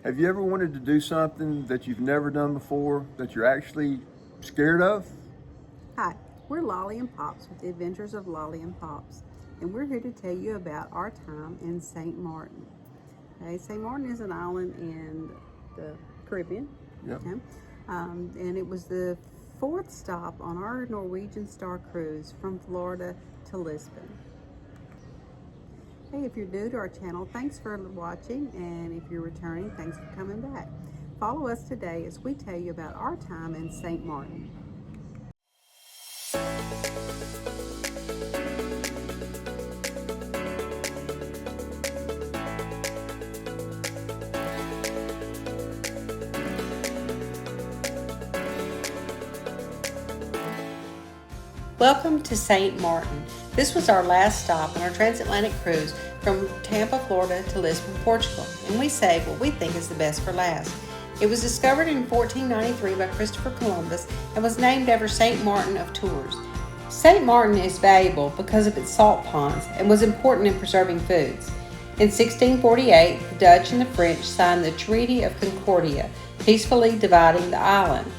Have you ever wanted to do something that you've never done before that you're actually scared of? Hi, we're Lolly and Pops with the Adventures of Lolly and Pops, and we're here to tell you about our time in St. Martin. Okay, St. Martin is an island in the Caribbean. Yep. Okay? And it was the fourth stop on our Norwegian Star cruise from Florida to Lisbon. Hey, if you're new to our channel, thanks for watching, and if you're returning, thanks for coming back. Follow us today as we tell you about our time in St. Martin. Welcome to St. Martin. This was our last stop on our transatlantic cruise from Tampa, Florida to Lisbon, Portugal, and we save what we think is the best for last. It was discovered in 1493 by Christopher Columbus and was named after St. Martin of Tours. St. Martin is valuable because of its salt ponds and was important in preserving foods. In 1648, the Dutch and the French signed the Treaty of Concordia, peacefully dividing the island.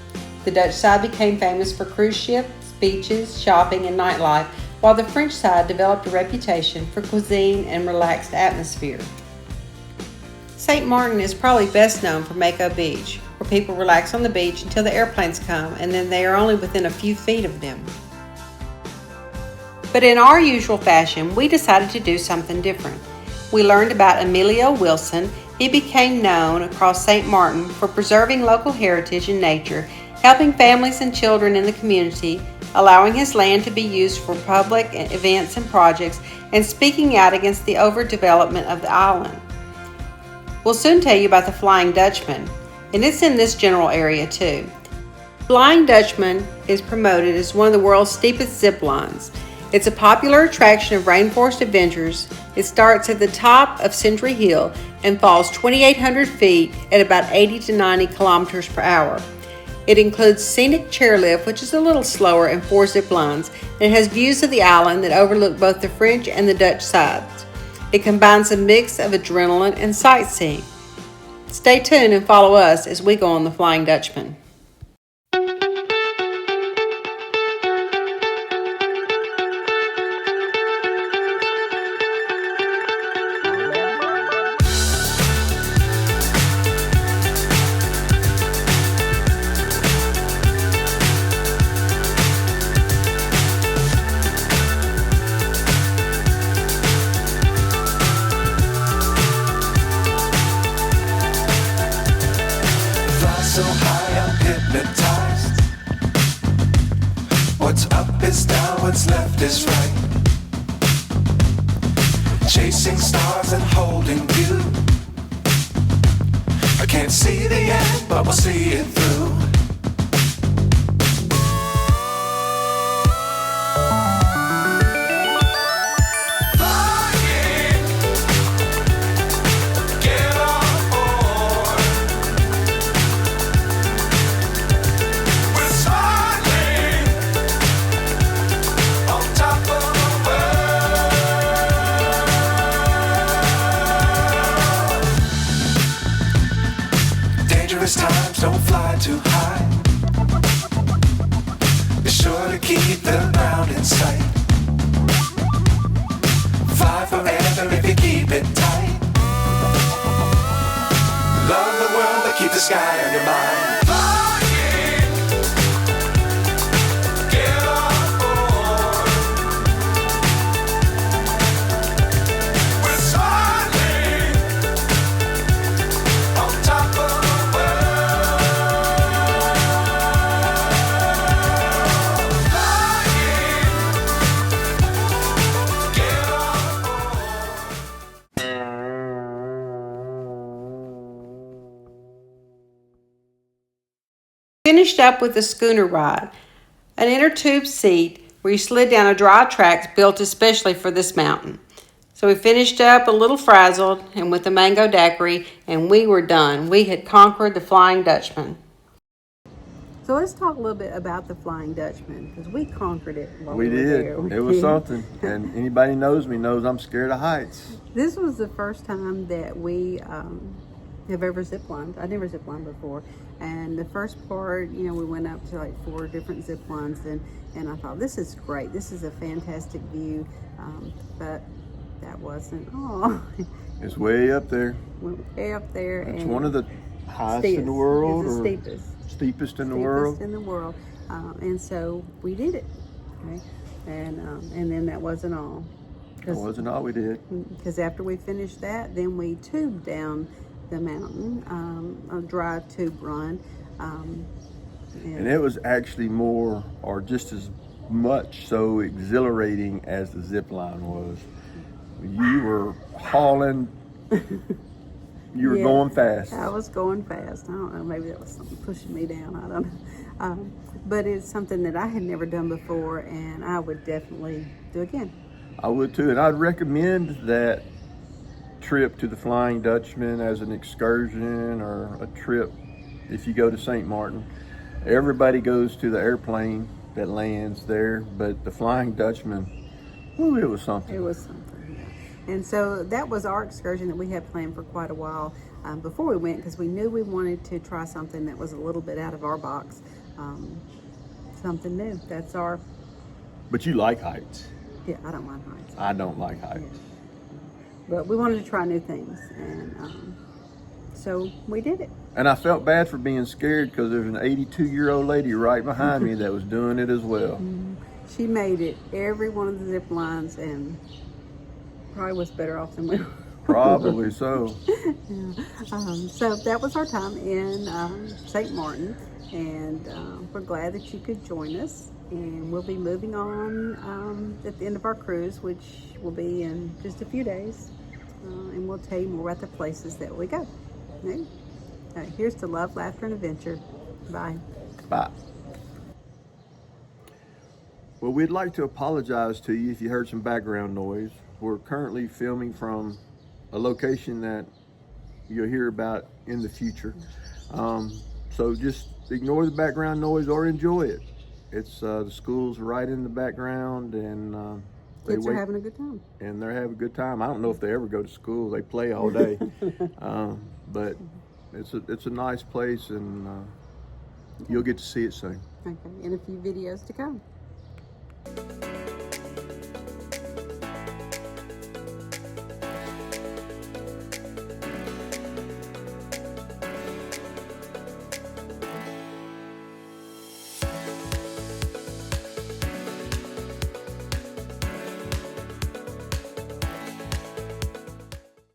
The Dutch side became famous for cruise ships, beaches, shopping, and nightlife, while the French side developed a reputation for cuisine and relaxed atmosphere. St. Martin is probably best known for Mako Beach, where people relax on the beach until the airplanes come, and then they are only within a few feet of them. But in our usual fashion, we decided to do something different. We learned about Emilio Wilson. He became known across St. Martin for preserving local heritage and nature, helping families and children in the community, allowing his land to be used for public events and projects, and speaking out against the overdevelopment of the island. We'll soon tell you about the Flying Dutchman, and it's in this general area too. Flying Dutchman is promoted as one of the world's steepest zip lines. It's a popular attraction of rainforest adventures. It starts at the top of Century Hill and falls 2,800 feet at about 80 to 90 kilometers per hour. It includes scenic chairlift, which is a little slower, and 4 zip lines, and it has views of the island that overlook both the French and the Dutch sides. It combines a mix of adrenaline and sightseeing. Stay tuned and follow us as we go on the Flying Dutchman. So high I'm hypnotized. What's up is down, what's left is right. Chasing stars and holding you. I can't see the end, but we'll see it through. Times don't fly too high. Be sure to keep the ground in sight. Fly forever if you keep it tight. Love the world but keep the sky on your mind. Finished up with a schooner ride, an inner tube seat where you slid down a dry track built especially for this mountain. So we finished up a little frazzled and with a mango daiquiri, and we were done. We had conquered the Flying Dutchman. So let's talk a little bit about the Flying Dutchman, because we conquered it while we were there. It was something. And anybody knows me knows I'm scared of heights. This was the first time that we have ever zip-lined. I never zip-lined before. And the first part, you know, we went up to like 4 different zip lines, and I thought, this is great. This is a fantastic view. But that wasn't all. It's way up there. Went way up there. It's and one of the highest in the world. It's the or steepest. Steepest in the world. Steepest in the world. And so we did it. Okay? And then that wasn't all. That wasn't all we did. Because after we finished that, then we tubed down the mountain, a dry tube run. And it was actually more, or just as much so exhilarating as the zip line was. You were hauling, you were going fast. I was going fast. I don't know, maybe that was something pushing me down. I don't know. But it's something that I had never done before, and I would definitely do again. I would too, and I'd recommend that trip to the Flying Dutchman as an excursion or a trip if you go to St. Martin. Everybody goes to the airplane that lands there, but the Flying Dutchman, ooh, it was something. It was something, yeah. And so that was our excursion that we had planned for quite a while before we went, because we knew we wanted to try something that was a little bit out of our box, something new. That's our... But you like heights. Yeah, I don't mind heights. I don't like heights. Yeah. But we wanted to try new things, and so we did it. And I felt bad for being scared because there's an 82-year-old lady right behind me that was doing it as well. Mm-hmm. She made it every one of the zip lines, and probably was better off than we were. Probably so. Yeah. So that was our time in St. Martin, and we're glad that you could join us. And we'll be moving on at the end of our cruise, which will be in just a few days. And we'll tell you more about the places that we go. Okay? Here's to love, laughter, and adventure. Bye. Bye. Well, we'd like to apologize to you if you heard some background noise. We're currently filming from a location that you'll hear about in the future. So just ignore the background noise or enjoy it. It's the school's right in the background, and Kids are having a good time. And they're having a good time. I don't know if they ever go to school. They play all day. But it's a nice place, and you'll get to see it soon. Okay, and a few videos to come.